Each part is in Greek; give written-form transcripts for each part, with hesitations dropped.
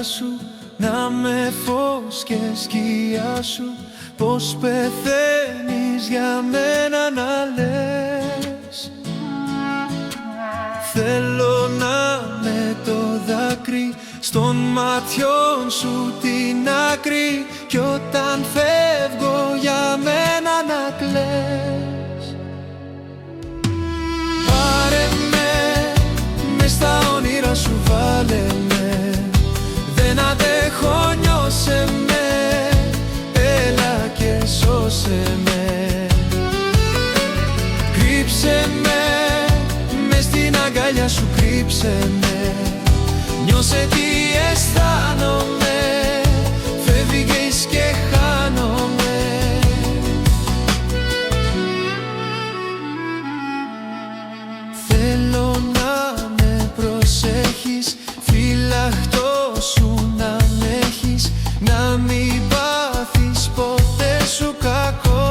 σου, να με φως και σκιά σου. Πως πεθαίνεις για μένα να λες. Θέλω να με το δάκρυ στον ματιών σου την άκρη, κι όταν φεύγω για μένα να κλαις. Πάρε με, μες στα όνειρα σου βάλε με. Δεν αντέχω, νιώσε με, έλα και σώσε με. Κρύψε με, μες στην αγκαλιά σου κρύψε με. Νιώσε τι αισθάνομαι, φεύγεις και χάνομαι. Θέλω να με προσέχεις, φυλαχτό σου να με έχεις, να μην πάθεις ποτέ σου κακό.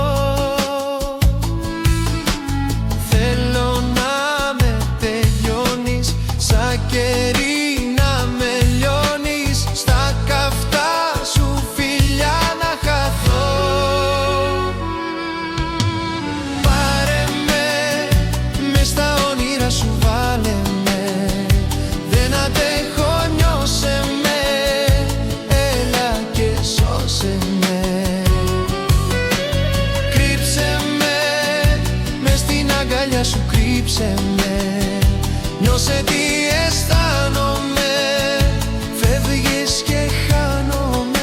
Θέλω να με τελειώνεις σαν κερί, σου κρύψε με. Νιώσε τι αισθάνομαι, φεύγεις και χάνομαι.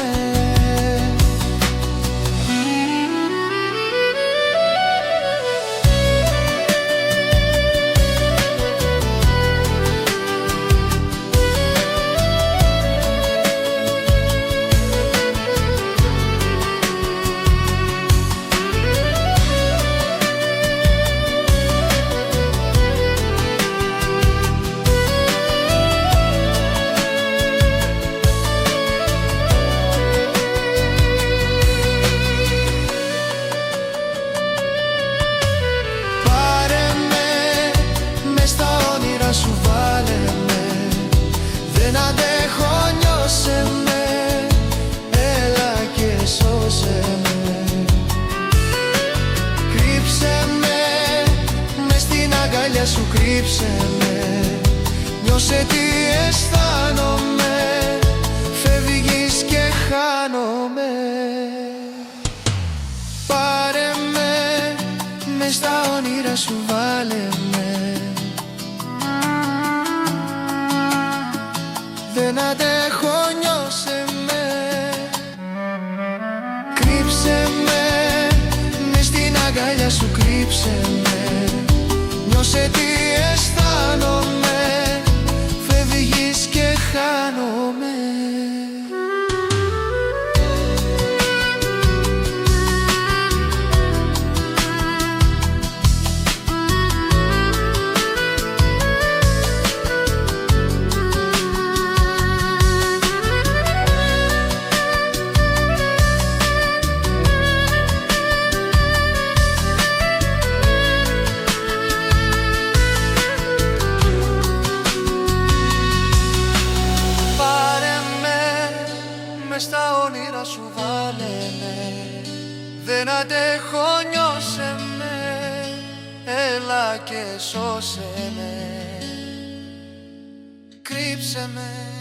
Σου βάλε με, δεν αντέχω, νιώσε με, έλα και σώσε με. Κρύψε με, μες στην αγκαλιά σου κρύψε με. Νιώσε τι αισθάνομαι, φεύγεις και χάνομαι. Πάρε με, μες στα όνειρα σου βάλε με. Δεν αντέχω, νιώσε με. Κρύψε με, μες στην αγκαλιά σου κρύψε με. Νιώσε τι αισθάνομαι, φεύγεις και χάνομαι. Στα όνειρα σου βάλε με. Δεν αντέχω, νιώσε με, έλα και σώσε με. Κρύψε με.